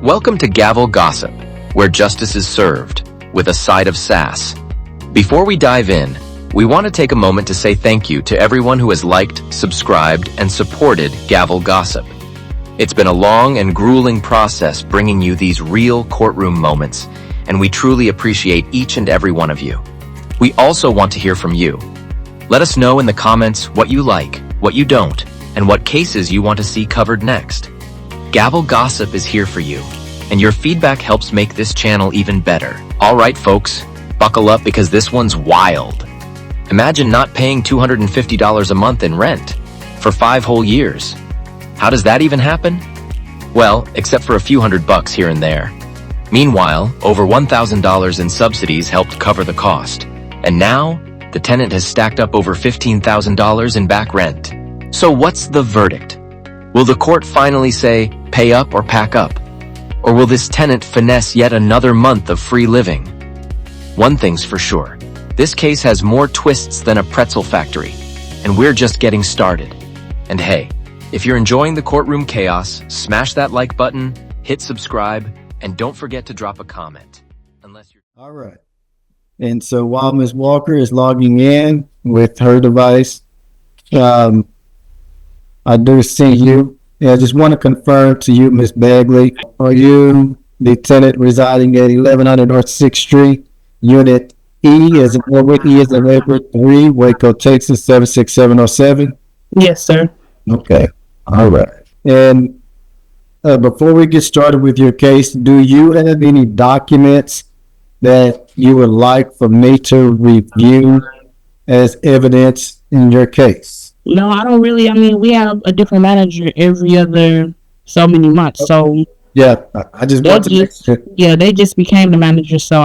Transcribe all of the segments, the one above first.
Welcome to Gavel Gossip, where justice is served, with a side of sass. Before we dive in, we want to take a moment to say thank you to everyone who has liked, subscribed, and supported Gavel Gossip. It's been a long and grueling process bringing you these real courtroom moments, and we truly appreciate each and every one of you. We also want to hear from you. Let us know in the comments what you like, what you don't, and what cases you want to see covered next. Gavel Gossip is here for you, and your feedback helps make this channel even better. All right, folks, buckle up because this one's wild. Imagine not paying $250 a month in rent for 5 whole years. How does that even happen? Well, except for a few $100 here and there. Meanwhile, over $1,000 in subsidies helped cover the cost. And now, the tenant has stacked up over $15,000 in back rent. So what's the verdict? Will the court finally say, pay up or pack up? Or will this tenant finesse yet another month of free living? One thing's for sure, this case has more twists than a pretzel factory, and we're just getting started. And hey, if you're enjoying the courtroom chaos, smash that like button, hit subscribe, and don't forget to drop a comment. All right. And so while Ms. Walker is logging in with her device, I do see you. I just want to confirm to you, Ms. Bagley, are you the tenant residing at 1100 North 6th Street, Unit E as in Edward, E as in Edward 3, Waco, Texas 76707? Yes, sir. Okay. All right. And before we get started with your case, do you have any documents that you would like for me to review as evidence in your case? No, I don't really. I mean, we have a different manager every other so many months. So yeah, I just want to. Yeah, they just became the manager. So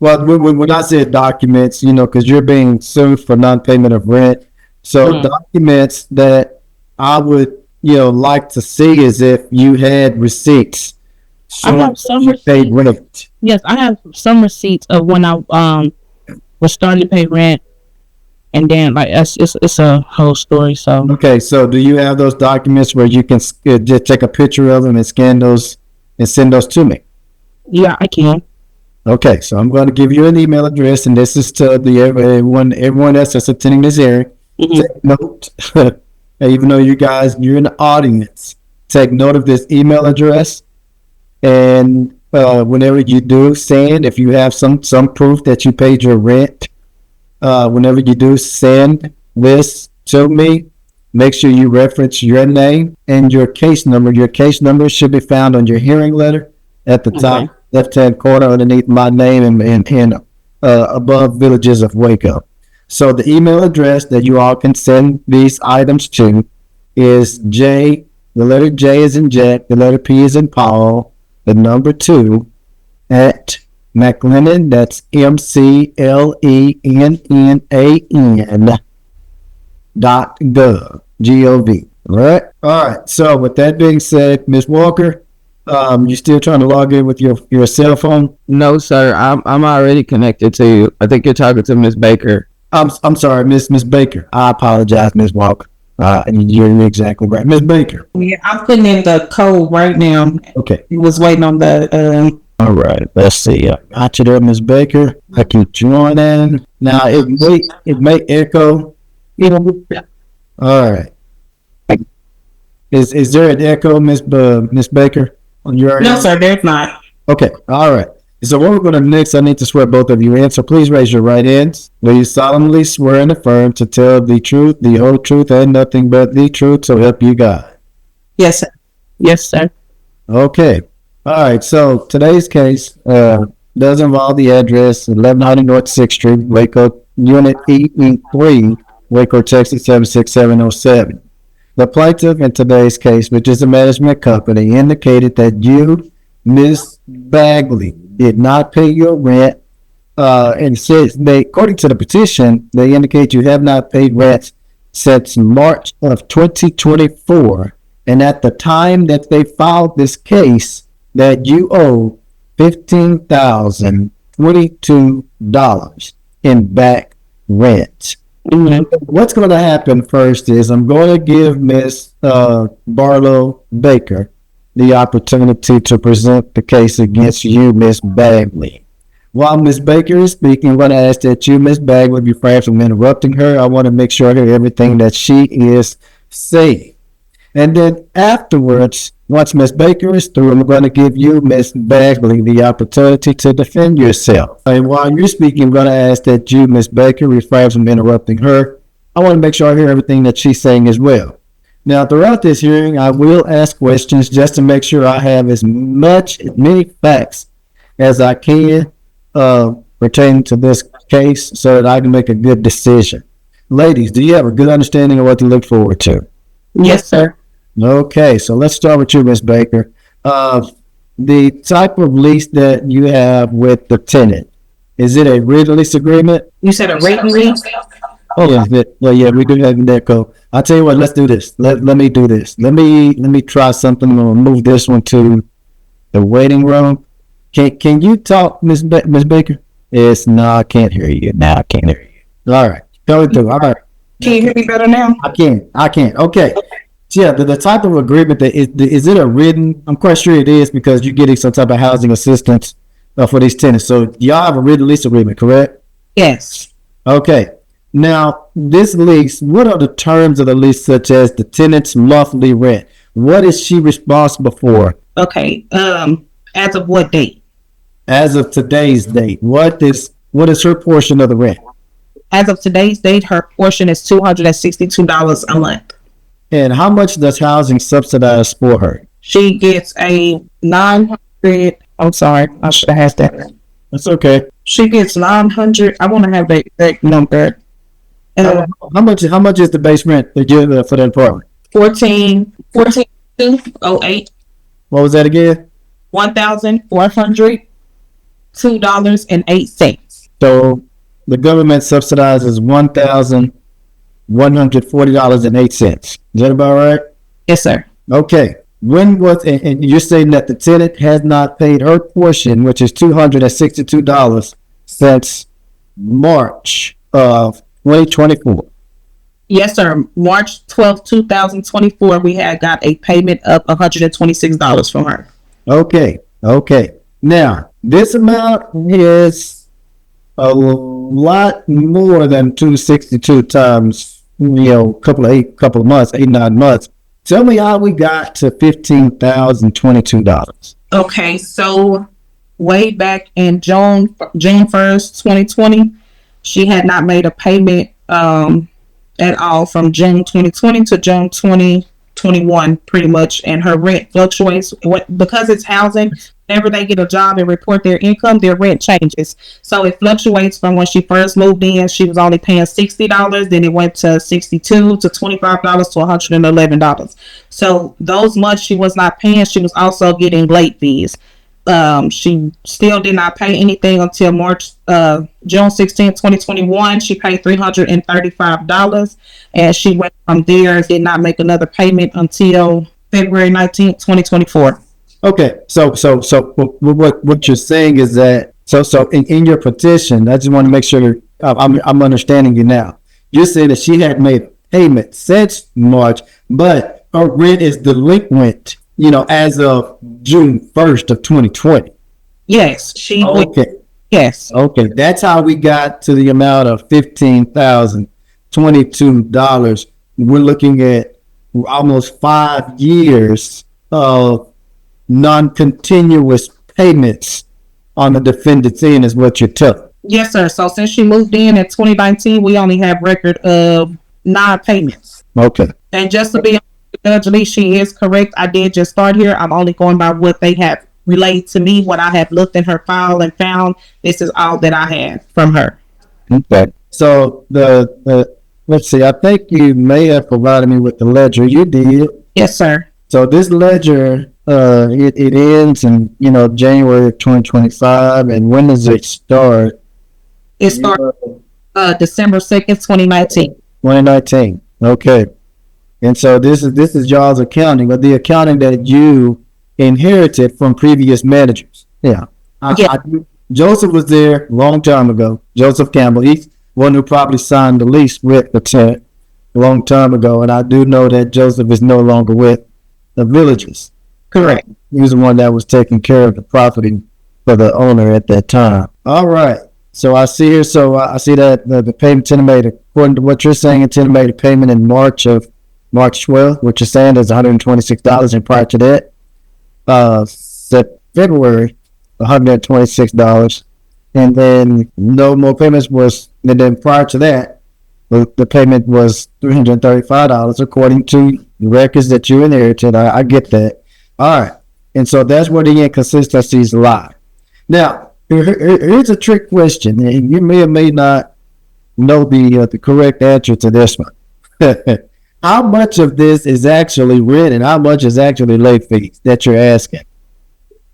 Well, when I said documents, because you're being sued for non-payment of rent. So documents that I would, like to see is if you had receipts. I have some receipts. Yes, I have some receipts of when I was starting to pay rent. And then, it's a whole story. So okay, so do you have those documents where you can just take a picture of them and scan those and send those to me? Yeah, I can. Okay, so I'm going to give you an email address, and this is to everyone else that's attending this hearing. Mm-hmm. Take note, even though you're in the audience, take note of this email address, and whenever you do send, if you have some proof that you paid your rent. Whenever you do send this to me, make sure you reference your name and your case number. Your case number should be found on your hearing letter at the top left-hand corner underneath my name and above Villages of Waco. So the email address that you all can send these items to is J, the letter J is in Jack, the letter P is in Paul, the number 2 at McLennan, that's McLennan .gov. All right. So with that being said, Ms. Walker, you still trying to log in with your cell phone? No, sir. I'm already connected to you. I think you're talking to Ms. Baker. I'm sorry, Miss Baker. I apologize, Ms. Walker. You're exactly right, Ms. Baker. Yeah, I'm putting in the code right now. Okay. He was waiting on the. All right, let's see. Got you there, Ms. Baker. I can join in. Now, it may echo. All right. Is there an echo, Miss Baker? On your end? No, sir, there's not. Okay, all right. So what we're going to next, I need to swear both of you in. So please raise your right hands. Will you solemnly swear and affirm to tell the truth, the whole truth, and nothing but the truth, so help you God? Yes, sir. Yes, sir. Okay. All right, so today's case does involve the address 1100 North 6th Street, Waco, Unit E3, Waco, Texas 76707. The plaintiff in today's case, which is a management company, indicated that you, Ms. Bagley, did not pay your rent, and says according to the petition, they indicate you have not paid rent since March of 2024, and at the time that they filed this case, that you owe $15,022 in back rent. Mm-hmm. What's going to happen first is I'm going to give Miss Barlow Baker the opportunity to present the case against you, Miss Bagley. While Miss Baker is speaking, I'm going to ask that you, Miss Bagley, refrain from interrupting her. I want to make sure I hear everything that she is saying. And then afterwards, once Miss Baker is through, I'm going to give you, Miss Bagley, the opportunity to defend yourself. And while you're speaking, I'm going to ask that you, Miss Baker, refrain from interrupting her. I want to make sure I hear everything that she's saying as well. Now, throughout this hearing, I will ask questions just to make sure I have as many facts as I can pertaining to this case so that I can make a good decision. Ladies, do you have a good understanding of what to look forward to? Yes, sir. Okay, so let's start with you, Ms. Baker. The type of lease that you have with the tenant, is it a written lease agreement? You said a written lease? Oh, yeah, we do have that code. I'll tell you what, let's do this. Let me do this. Let me try something. I'm going to move this one to the waiting room. Can you talk, Ms. Baker? No, I can't hear you. I can't hear you. All right, go through. All right. Can you hear me better now? I can. Okay. Yeah, the type of agreement that is it a written? I'm quite sure it is because you're getting some type of housing assistance for these tenants. So y'all have a written lease agreement, correct? Yes. Okay. Now, this lease, what are the terms of the lease, such as the tenant's monthly rent? What is she responsible for? Okay. As of what date? As of today's date, what is her portion of the rent? As of today's date, her portion is $262 a month. And how much does housing subsidize for her? She gets a 900. I'm sorry, I should have asked that. That's okay. She gets 900. I want to have the exact number. How much is the base rent that you for that apartment? 14,208. What was that again? $1,402.08. So the government subsidizes $1,140.08. Is that about right? Yes, sir. Okay. When was and you're saying that the tenant has not paid her portion, which is $262 since March of 2024. Yes, sir. March 12th, 2024, we had got a payment of $126 from her. Okay. Now, this amount is a lot more than 262 times, couple of months, 8-9 months. Tell me how we got to $15,022. Okay, so way back in June 1st, 2020, she had not made a payment at all from June 2020 to June 2021, pretty much, and her rent fluctuates because it's housing. Whenever they get a job and report their income, their rent changes. So it fluctuates from when she first moved in, she was only paying $60, then it went to $62 to $25 to $111. So those months she was not paying, she was also getting late fees. She still did not pay anything until June 16, 2021. She paid $335, and she went from there and did not make another payment until February 19, 2024. Okay, so what you're saying is that so in your petition, I just want to make sure I'm understanding you now. You're saying that she had made payment since March, but her rent is delinquent, as of June 1st of 2020. Yes, she. Okay. Yes. Okay, that's how we got to the amount of $15,022. We're looking at almost 5 years of non-continuous payments on the defendant's end is what you're telling. Yes, sir. So since she moved in 2019, we only have record of 9 payments. Okay. And just to be Judge Lee, she is correct. I did just start here. I'm only going by what they have relayed to me, what I have looked in her file and found. This is all that I have from her. Okay. So the let's see, I think you may have provided me with the ledger. You did. Yes, sir. So this ledger, it ends in, January of 2025. And when does it start? It started December 2nd, 2019. 2019. Okay. And so this is y'all's accounting, but the accounting that you inherited from previous managers. Yeah. Joseph was there a long time ago. Joseph Campbell. He's one who probably signed the lease with the tenant a long time ago. And I do know that Joseph is no longer with the Villages. Correct. He was the one that was taking care of the property for the owner at that time. All right. So I see here. So I see that the payment tenant made, according to what you're saying, a tenant made a payment in March 12th, which you're saying is $126, and prior to that, February, $126, and then no more payments was. And then prior to that, the payment was $335, according to the records that you inherited. I get that. All right. And so that's where the inconsistencies lie. Now, here's a trick question, and you may or may not know the correct answer to this one. How much of this is actually rent and how much is actually late fees that you're asking?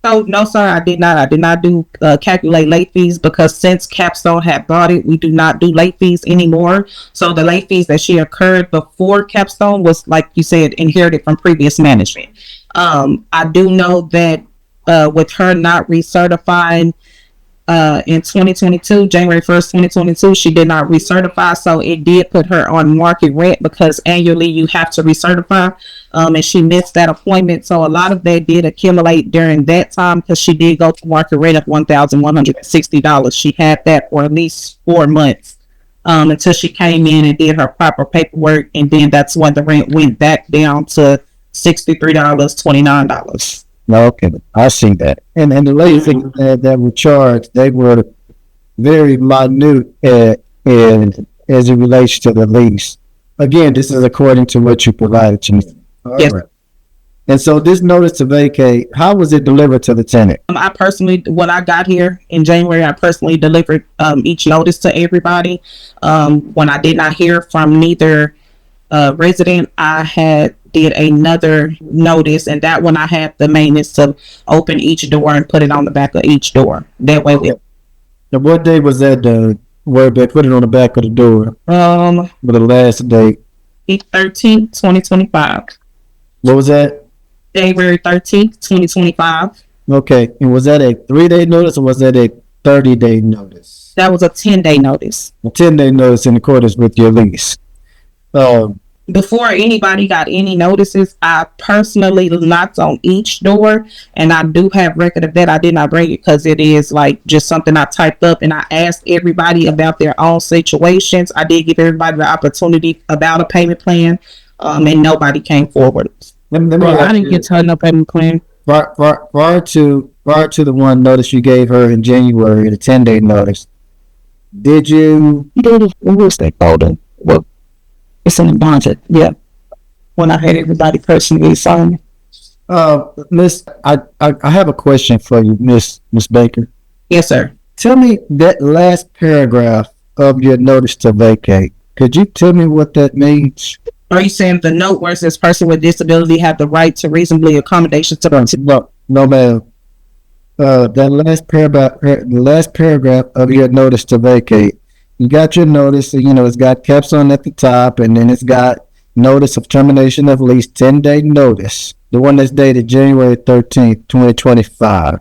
No, sir, I did not. I did not do calculate late fees because since Capstone had bought it, we do not do late fees anymore. So the late fees that she incurred before Capstone was, like you said, inherited from previous management. I do know that with her not recertifying in 2022, January 1st, 2022, she did not recertify. So it did put her on market rent because annually you have to recertify. And she missed that appointment. So a lot of that did accumulate during that time because she did go to market rate of $1,160. She had that for at least 4 months until she came in and did her proper paperwork. And then that's when the rent went back down to $63, $29. Okay, I see that. And the late fees that were charged, they were very minute and as it relates to the lease. Again, this is according to what you provided to me. All yes. Right. And so this notice to vacate, how was it delivered to the tenant? I personally, when I got here in January, I personally delivered each notice to everybody. When I did not hear from neither resident, I did another notice, and that one I had the maintenance to open each door and put it on the back of each door. That way, Now, what day was that? Where they put it on the back of the door? For the last date, 13th, 2025. What was that? January 13th, 2025. Okay, and was that a 3-day notice or was that a 30-day notice? That was a 10-day notice. A 10-day notice in accordance with your lease. Before anybody got any notices, I personally knocked on each door, and I do have record of that. I did not bring it because it is like just something I typed up, and I asked everybody about their own situations. I did give everybody the opportunity about a payment plan, and nobody came forward. I didn't get to her no payment plan. Prior to the one notice you gave her in January, the 10-day notice, did you? What was that called? Well, it's in the budget, yeah. When I had everybody personally sign. Miss, I have a question for you, Miss Baker. Yes, sir. Tell me that last paragraph of your notice to vacate. Could you tell me what that means? Are you saying the note where it says person with disability have the right to reasonably accommodations to? No, ma'am. The last paragraph of your notice to vacate. You got your notice, it's got capstone at the top, and then it's got notice of termination of lease, 10-day notice. The one that's dated January 13th, 2025.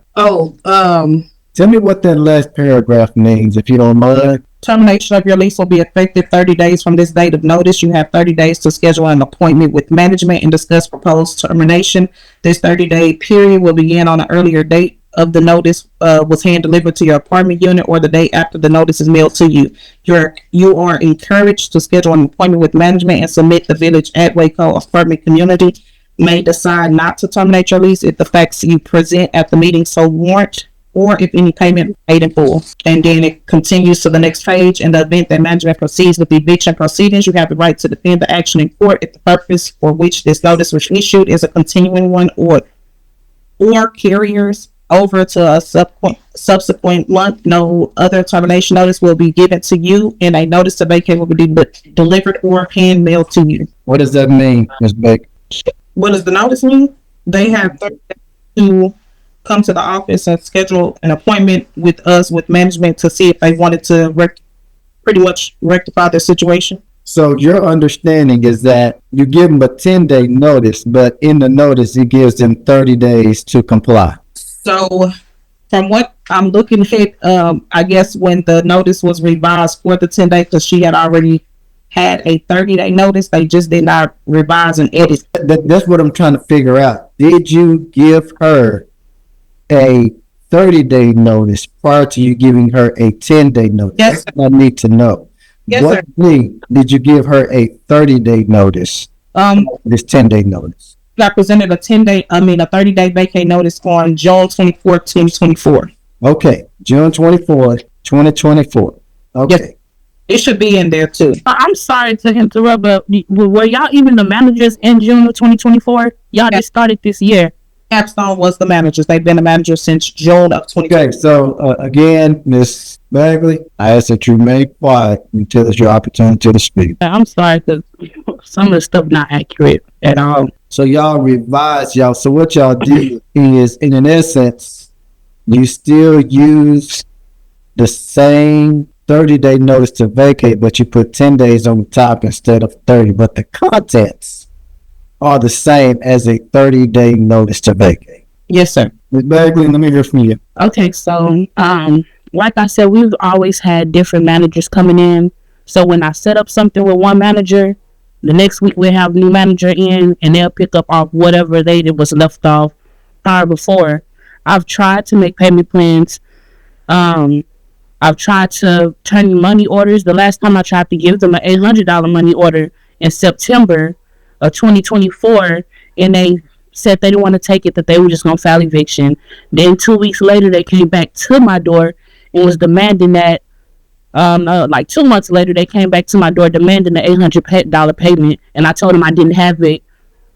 Tell me what that last paragraph means, if you don't mind. Termination of your lease will be effective 30 days from this date of notice. You have 30 days to schedule an appointment with management and discuss proposed termination. This 30-day period will begin on an earlier date of the notice was hand delivered to your apartment unit or the day after the notice is mailed to you. You are encouraged to schedule an appointment with management and submit. The village at Waco apartment community may decide not to terminate your lease if the facts you present at the meeting so warrant, or if any payment paid in full. And then it continues to the next page. In the event that management proceeds with the eviction proceedings, you have the right to defend the action in court if the purpose for which this notice was issued is a continuing one or carriers over to a subsequent month. No other termination notice will be given to you, and a notice to vacate will be delivered or hand mailed to you. What does that mean, Ms. Baker? What does the notice mean? They have 30 days to come to the office and schedule an appointment with us, with management, to see if they wanted to pretty much rectify their situation. So your understanding is that you give them a 10-day notice, but in the notice, it gives them 30 days to comply. So from what I'm looking at, I guess when the notice was revised for the 10 days, because she had already had a 30-day notice. They just did not revise and edit. That's what I'm trying to figure out. Did you give her a 30-day notice prior to you giving her a 10-day notice? Yes. That's what I need to know. Yes, What sir. day did you give her a 30-day notice? This 10-day notice. I presented a 30-day vacate notice on June 24th, 2024. Okay, June 24th, 2024. Okay. Yes. It should be in there too. I'm sorry to interrupt, but were y'all even the managers in June of 2024? Y'all just started this year. Capstone was the managers. They've been the manager since June of 2024. Okay, so again, Miss Bagley, I ask that you remain quiet until it's your opportunity to speak. I'm sorry because some of the stuff not accurate at all. So y'all revise y'all. So what y'all do is, in an essence, you still use the same 30-day notice to vacate, but you put 10 days on the top instead of 30. But the contents are the same as a 30-day notice to vacate. Yes, sir. Ms. Bagley, let me hear from you. Okay, so like I said, we've always had different managers coming in. So when I set up something with one manager, the next week we'll have a new manager in, and they'll pick up off whatever it was left off prior before. I've tried to make payment plans. I've tried to turn in money orders. The last time I tried to give them an $800 money order in September of 2024, and they said they didn't want to take it, that they were just going to file eviction. Then 2 weeks later, they came back to my door and was demanding that, like 2 months later, they came back to my door demanding the $800 payment, and I told them I didn't have it,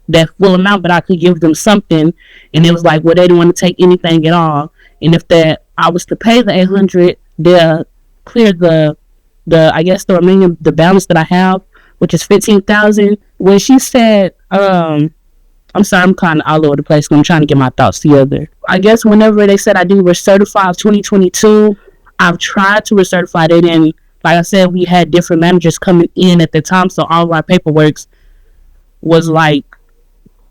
that full amount, but I could give them something, and it was like, well, they didn't want to take anything at all, and if that I was to pay the $800, they'll clear the I guess the remaining, the balance that I have, which is $15,000. When she said, I'm sorry, I'm kind of all over the place. I'm trying to get my thoughts together. I guess whenever they said I do recertify of 2022, I've tried to recertify. They didn't. Like I said, we had different managers coming in at the time, so all of our paperwork was like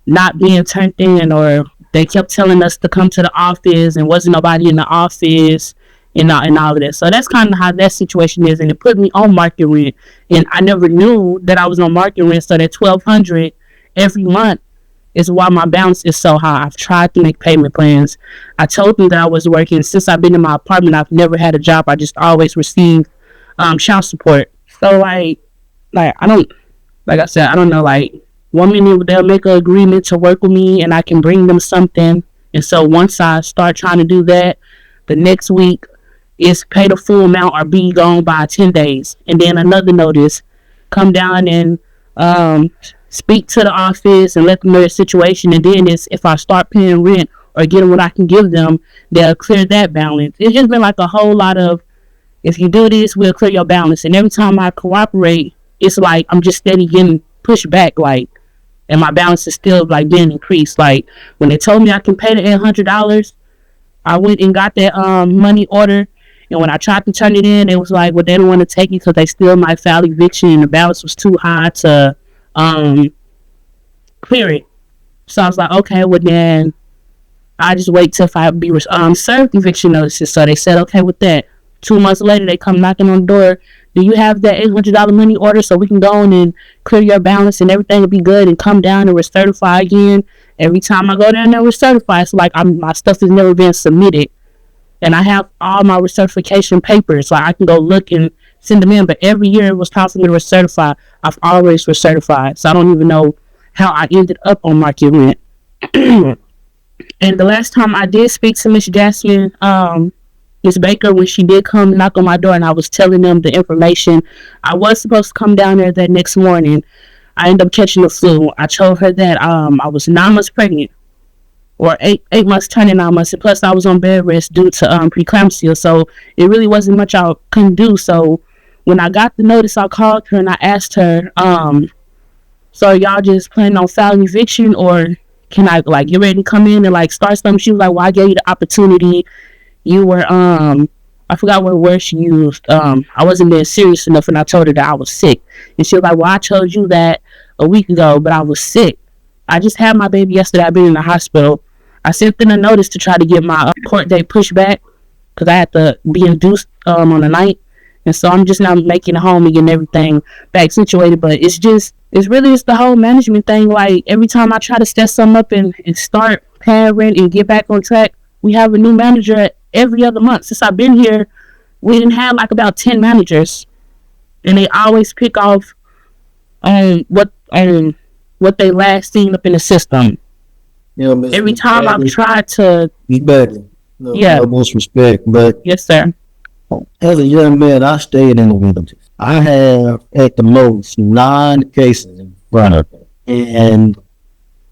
not being turned in, or they kept telling us to come to the office and wasn't nobody in the office. And all of that. So that's kind of how that situation is. And it put me on market rent. And I never knew that I was on market rent. So that $1,200 every month is why my balance is so high. I've tried to make payment plans. I told them that I was working. Since I've been in my apartment, I've never had a job. I just always received child support. So like I don't, like I said, I don't know, like 1 minute they'll make an agreement to work with me and I can bring them something. And so once I start trying to do that, the next week, is pay the full amount or be gone by 10 days. And then another notice, come down and speak to the office and let them know the situation. And then if I start paying rent or getting what I can give them, they'll clear that balance. It's just been like a whole lot of, if you do this, we'll clear your balance. And every time I cooperate, it's like I'm just steady getting pushed back, like, and my balance is still like being increased. Like when they told me I can pay the $800, I went and got that money order. And when I tried to turn it in, it was like, well, they don't want to take it because they still might file eviction and the balance was too high to clear it. So I was like, okay, well then I just wait till if I be served eviction notices. So they said, okay with that. 2 months later, they come knocking on the door. Do you have that $800 money order so we can go in and clear your balance and everything will be good and come down and recertify again? Every time I go down there and recertify, it's like my stuff has never been submitted. And I have all my recertification papers. Like I can go look and send them in. But every year it was time for me to recertify. I've always recertified. So I don't even know how I ended up on market rent. And the last time I did speak to Miss Jasmine, Miss Baker, when she did come knock on my door and I was telling them the information, I was supposed to come down there that next morning. I ended up catching the flu. I told her that I was 9 months pregnant. Or eight months turning 9 months, and plus I was on bed rest due to preeclampsia, so it really wasn't much I couldn't do. So when I got the notice, I called her and I asked her, so are y'all just planning on filing eviction, or can I like get ready to come in and like start something? She was like, well, I gave you the opportunity. You were I forgot what word she used. I wasn't being serious enough, and I told her that I was sick, and she was like, well, I told you that a week ago, but I was sick. I just had my baby yesterday. I've been in the hospital. I sent in a notice to try to get my court date pushed back because I had to be induced on the night. and so I'm just not making a home and getting everything back situated. But it's the whole management thing. Like every time I try to set something up and start paying rent and get back on track, we have a new manager every other month. Since I've been here, we didn't have like about 10 managers, and they always pick off what they last seen up in the system. You know, Every time I've tried to, Miss Bagley, no, Yeah. no disrespect, but yes sir. as a young man, I stayed in the villages. I have at the most 9 cases in front of me. And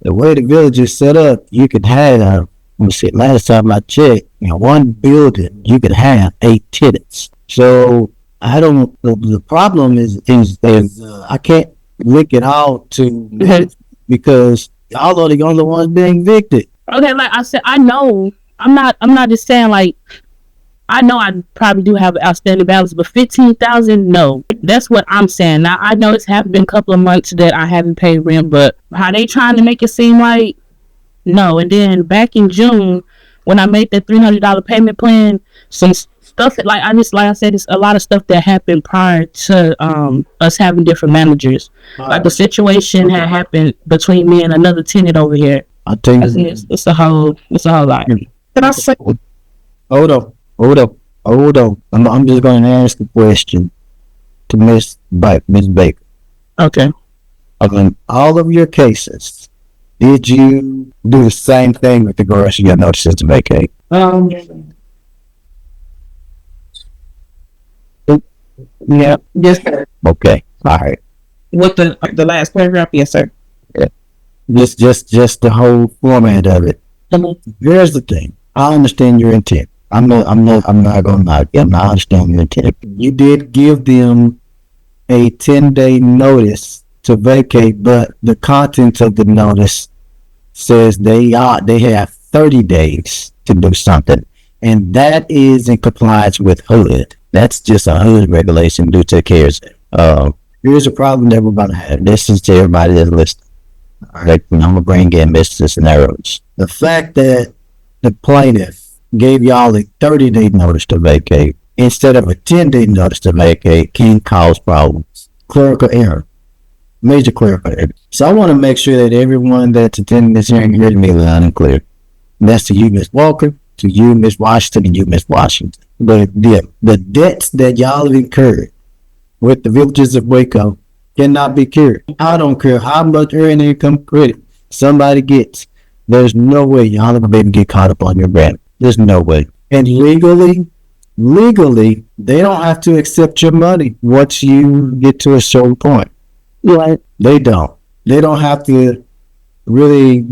the way the village is set up, you could have, let me see, last time I checked, in one building, you could have 8 tenants. So I don't, the problem is I can't link it out to because y'all are the only ones being evicted. Okay, like I said, I know I'm not just saying like I know I probably do have an outstanding balance, but 15,000, no. That's what I'm saying. Now I know it's been a couple of months that I haven't paid rent, but how they trying to make it seem like no. And then back in June, when I made that $300 payment plan, some stuff that, like I said, it's a lot of stuff that happened prior to us having different managers. Like the situation had happened between me and another tenant over here. I think It's a whole lot. Can I say? hold on. I'm just going to ask a question to Miss Baker. Okay. In all of your cases, did you do the same thing with the rest of your notices to vacate? Yeah. Yes, sir. Okay, all right. With the last paragraph, yes, sir. Just the whole format of it. Here's the thing. I understand your intent. I'm not gonna lie. I understand your intent. You did give them a 10-day notice to vacate, but the content of the notice says they have 30 days to do something, and that is in compliance with HUD. That's just a HUD regulation due to CARES. Here's a problem that we're gonna have. This is to everybody that's listening. All right, I'm gonna bring in Mr. Scenarios. The fact that the plaintiff gave y'all a 30-day notice to vacate instead of a 10-day notice to vacate can cause problems. Clerical error. Major clerical error. So I want to make sure that everyone that's attending this hearing hears me loud and clear. And that's to you, Ms. Walker, to you, Ms. Washington, and you, Ms. Washington. But the debts that y'all have incurred with the villages of Waco cannot be cured. I don't care how much earned income credit somebody gets. There's no way y'all are going to be able to get caught up on your brand. There's no way. And legally, they don't have to accept your money once you get to a certain point. Right. They don't. They don't have to really,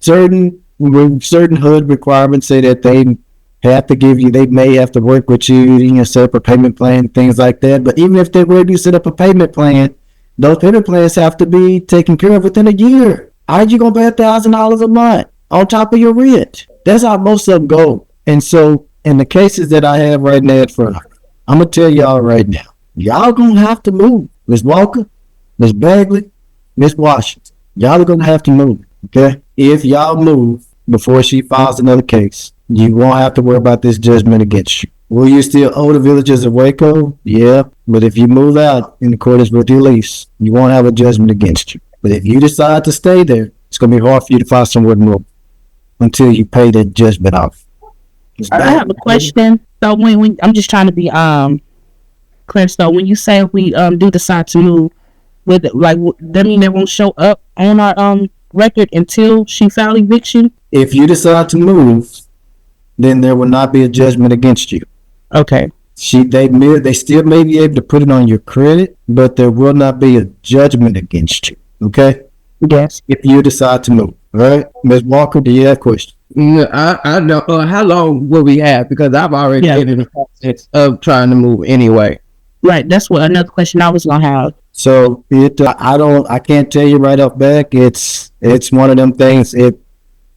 certain HUD requirements say that they have to give you, they may have to work with you, set up a payment plan, things like that. But even if they were to set up a payment plan, those payment plans have to be taken care of within a year. How you gonna pay $1,000 a month on top of your rent? That's how most of them go. And so, in the cases that I have right now, I'm gonna tell y'all right now, y'all gonna have to move. Ms. Walker, Ms. Bagley, Ms. Washington, y'all are gonna have to move. Okay, if y'all move before she files another case, you won't have to worry about this judgment against you. Will you still owe the villagers of Waco? Yeah, but if you move out in accordance with your lease, you won't have a judgment against you. But if you decide to stay there, it's going to be hard for you to find somewhere to move until you pay the judgment off. I have a question. So when I'm just trying to be clear. So when you say we do decide to move, with it, like that mean they won't show up on our record until she filed eviction? If you decide to move, then there will not be a judgment against you. Okay. They still may be able to put it on your credit, but there will not be a judgment against you. Okay? Yes. If you decide to move. All right? Ms. Walker, do you have a question? Yeah, I know. How long will we have? Because I've already been in the process of trying to move anyway. Right. That's what another question I was gonna have. So I can't tell you right off back. It's one of them things. It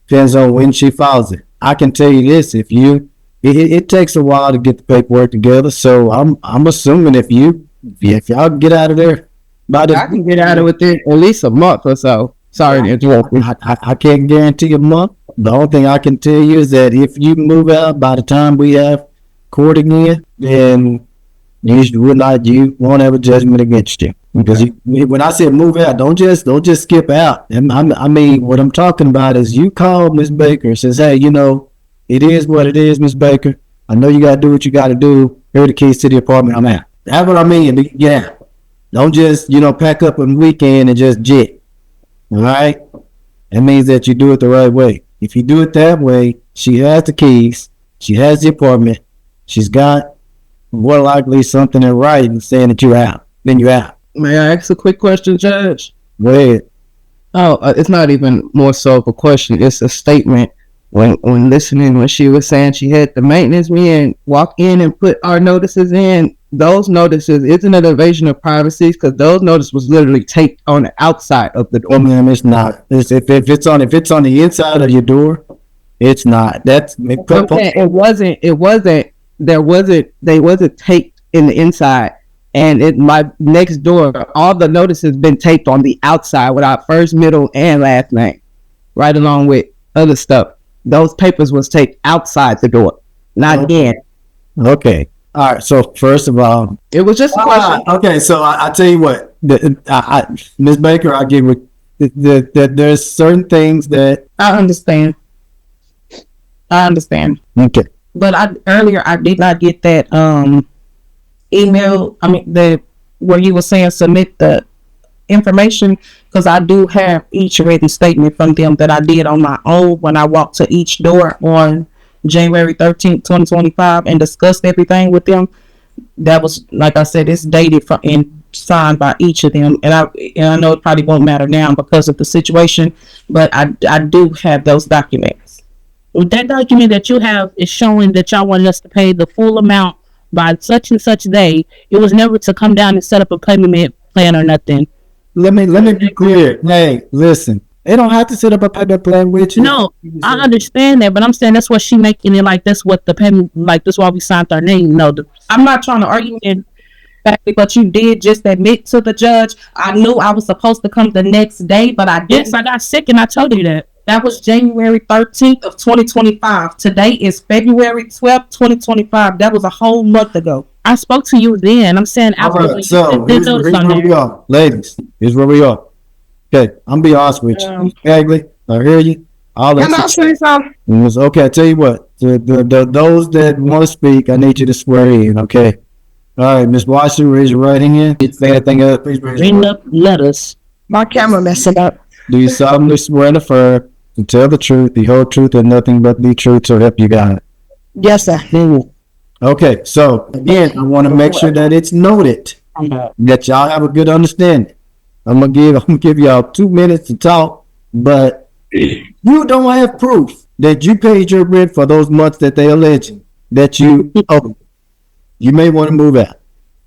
depends on when she files it. I can tell you this: it takes a while to get the paperwork together. So I'm assuming if y'all get out of there, I can get out of within at least a month or so. Sorry to interrupt you. I can't guarantee a month. The only thing I can tell you is that if you move out by the time we have court again, then you won't have a judgment against you. Because when I said move out, don't just skip out. And I mean, what I'm talking about is you call Miss Baker and says, hey, it is what it is, Miss Baker. I know you got to do what you got to do. Here are the keys to the apartment. I'm out. That's what I mean. Yeah. Don't just, pack up on the weekend and just jet. All right? That means that you do it the right way. If you do it that way, she has the keys. She has the apartment. She's got more likely something in writing saying that you're out. Then you're out. May I ask a quick question, Judge? Go ahead. Oh, it's not even more so of a question. It's a statement. When listening, when she was saying she had the maintenance men walk in and put our notices in, those notices, isn't it evasion of privacy? Because those notices was literally taped on the outside of the door. Ma'am, it's not. If it's on the inside of your door, it's not. Okay, it wasn't. They wasn't taped in the inside. And my next door, all the notices been taped on the outside with our first, middle, and last name, right along with other stuff. Those papers was taped outside the door, not in. Okay. All right. So first of all, it was just a question. Okay. So I tell you what, Ms. Baker, I give you that there's certain things that I understand. Okay. But earlier I did not get that email. I mean, where you were saying submit the information, because I do have each written statement from them that I did on my own when I walked to each door on January 13th, 2025 and discussed everything with them. That was, like I said, it's dated and signed by each of them. And I know it probably won't matter now because of the situation, but I do have those documents. That document that you have is showing that y'all wanted us to pay the full amount by such and such day. It was never to come down and set up a payment plan or nothing. Let me be clear. Hey, listen. They don't have to set up a payment plan with you. No, I understand that, but I'm saying that's what she making it like. That's what the payment, like that's why we signed our name. No, I'm not trying to argue it, but you did just admit to the judge. I knew I was supposed to come the next day, but I didn't. Yes, I got sick and I told you that. That was January 13th of 2025. Today is February 12th, 2025. That was a whole month ago. I spoke to you then. I'm saying after. Right, so here's where we are, ladies. Here's where we are. Okay, I'm be honest with you, Bagley. I hear you. Can I say something? Okay, I tell you what. Those that want to speak, I need you to swear in. Okay. All right, Miss Washington, raise your right hand. Say anything up, please raise your hand. Read up letters. My camera messing up. Do you solemnly swear and affirm to tell the truth, the whole truth, and nothing but the truth, so help you God? Yes, sir. Okay, so again, I want to make sure that it's noted that y'all have a good understanding. I'm gonna give y'all 2 minutes to talk, but you don't have proof that you paid your rent for those months that they alleging that you owe. You may want to move out.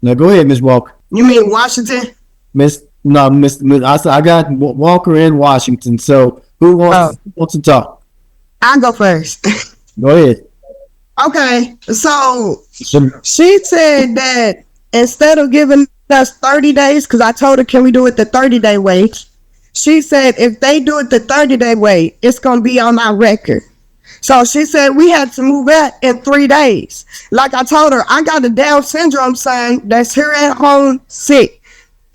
Now go ahead, Miss Walker. You mean Washington? Miss, I got Walker in Washington. So who wants to talk? I'll go first. Go ahead. Okay, so she said that instead of giving us 30 days, because I told her, can we do it the 30-day way? She said if they do it the 30-day way, it's going to be on our record. So she said we had to move out in 3 days. Like I told her, I got a Down syndrome son that's here at home sick.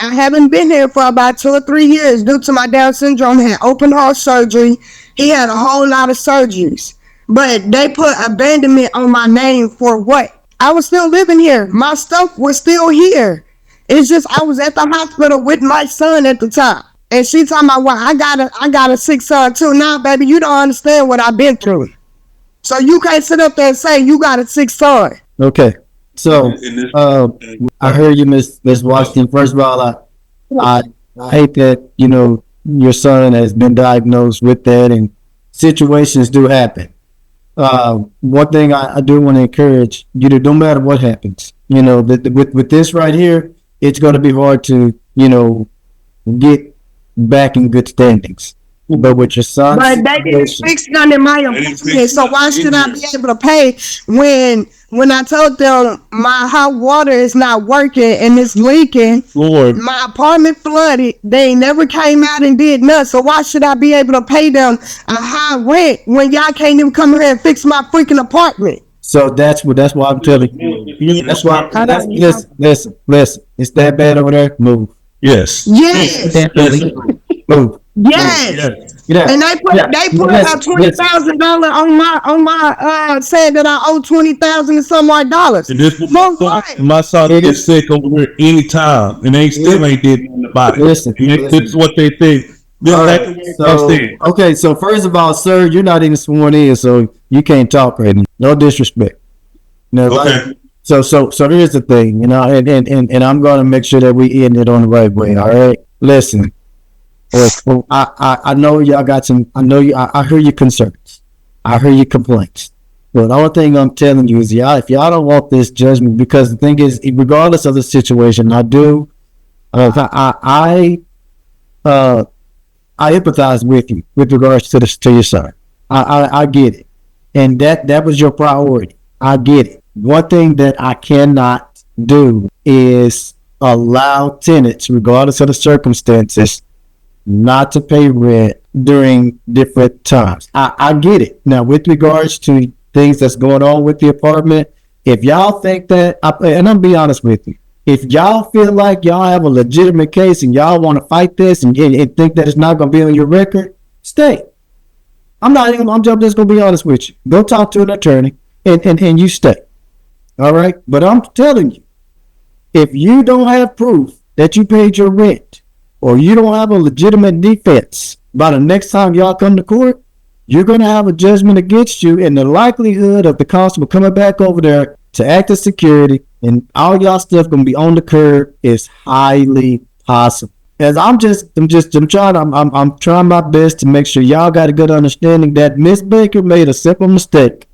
I haven't been here for about 2 or 3 years due to my Down syndrome. Had open heart surgery. He had a whole lot of surgeries. But they put abandonment on my name for what? I was still living here. My stuff was still here. It's just I was at the hospital with my son at the time. And she talking about, well, I got a sick son too. Now, baby, you don't understand what I've been through. So you can't sit up there and say you got a sick son. Okay. So I heard you, Miss Washington. First of all, I hate that, your son has been diagnosed with that, and situations do happen. One thing I do want to encourage you to, no matter what happens, with this right here, it's going to be hard to, get back in good standings. But with your son, but they didn't fix none in my apartment, so why should I be able to pay when I told them my hot water is not working and it's leaking? Lord, my apartment flooded. They never came out and did nothing. So why should I be able to pay them a high rent when y'all can't even come here and fix my freaking apartment? So that's why I'm telling you. That's why. Listen. It's that bad over there. Move. Yes. Yes. Definitely. Move. Yes. Yeah. And they put $20,000 on my saying that I owe $20,000 and some odd dollars. And this my son get sick over here anytime, and they still ain't did nothing about it. Listen. This is what they think. Okay, so first of all, sir, you're not even sworn in, so you can't talk right now. No disrespect. No, Okay. So here's the thing, you know, and I'm gonna make sure that we end it on the right way. All right, listen. I know y'all got some. I hear your concerns. I hear your complaints. But the only thing I'm telling you is, if y'all don't want this judgment, because the thing is, regardless of the situation, I empathize with you with regards to your son. I get it, and that was your priority. I get it. One thing that I cannot do is allow tenants, regardless of the circumstances, not to pay rent during different times. I get it. Now, with regards to things that's going on with the apartment, if y'all think that, and I'm be honest with you, if y'all feel like y'all have a legitimate case and y'all want to fight this and think that it's not going to be on your record, stay. I'm just going to be honest with you. Go talk to an attorney and you stay. All right? But I'm telling you, if you don't have proof that you paid your rent, or you don't have a legitimate defense by the next time y'all come to court, you're going to have a judgment against you, and the likelihood of the constable coming back over there to act as security and all y'all stuff going to be on the curb is highly possible. As I'm trying my best to make sure y'all got a good understanding that Miss Baker made a simple mistake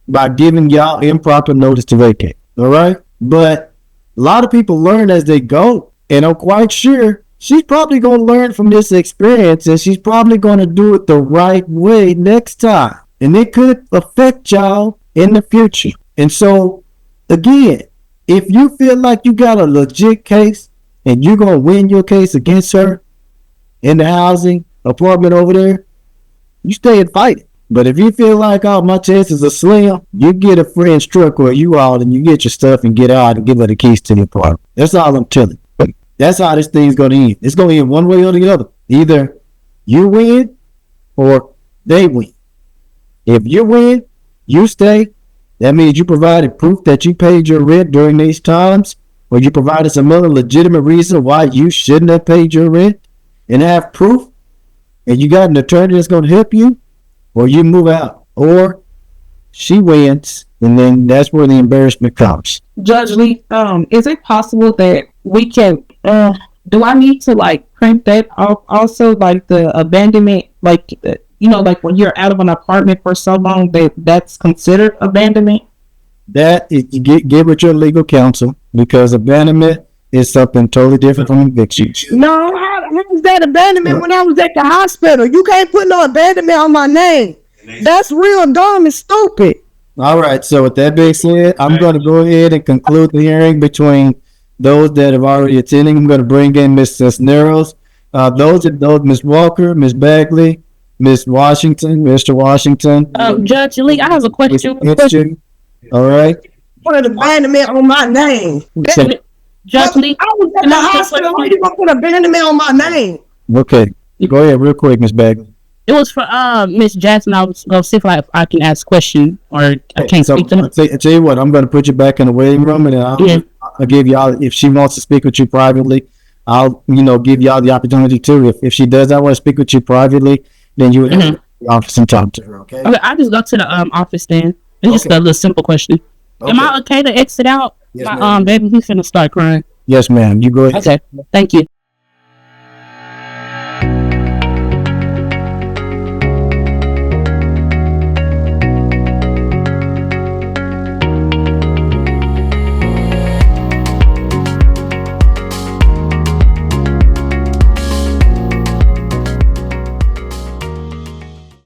by giving y'all improper notice to vacate. All right? But a lot of people learn as they go, and I'm quite sure she's probably going to learn from this experience, and she's probably going to do it the right way next time. And it could affect y'all in the future. And so, again, if you feel like you got a legit case and you're going to win your case against her in the housing apartment over there, you stay and fight it. But if you feel like, oh, my chances are slim, you get a friend's truck or you out and you get your stuff and get out and give her the keys to the apartment. That's all I'm telling you. That's how this thing's going to end. It's going to end one way or the other. Either you win or they win. If you win, you stay. That means you provided proof that you paid your rent during these times, or you provided some other legitimate reason why you shouldn't have paid your rent and have proof, and you got an attorney that's going to help you, or you move out, or she wins, and then that's where the embarrassment comes. Judge Lee, is it possible that we can, do I need to like print that off also, like the abandonment, like, like when you're out of an apartment for so long that's considered abandonment? That you get with your legal counsel, because abandonment is something totally different from eviction. No, how was that abandonment when I was at the hospital? You can't put no abandonment on my name. That's real dumb and stupid. All right, so with that being said, I'm going to go ahead and conclude the hearing between those that have already attended. I'm going to bring in Ms. Cisneros, those Ms. Walker, Ms. Bagley, Ms. Washington, Mr. Washington. Judge Lee, I have a question. All right. Put an abandonment on my name. Judge Lee, I was at the hospital. Why you gonna put abandonment on my name? Okay, go ahead, real quick, Ms. Bagley. It was for Miss Jackson. I was gonna see if I can ask a question, or I can't speak to them. I tell you what, I'm gonna put you back in the waiting room, and I'll give y'all, if she wants to speak with you privately, I'll give y'all the opportunity to. If she does, I want to speak with you privately, then you would have the office and talk to her. Okay. Okay, I just go to the office then. It's just a little simple question. Okay. Am I okay to exit out? Yes, my baby, he's finna start crying. Yes, ma'am. You go ahead. Okay, thank you.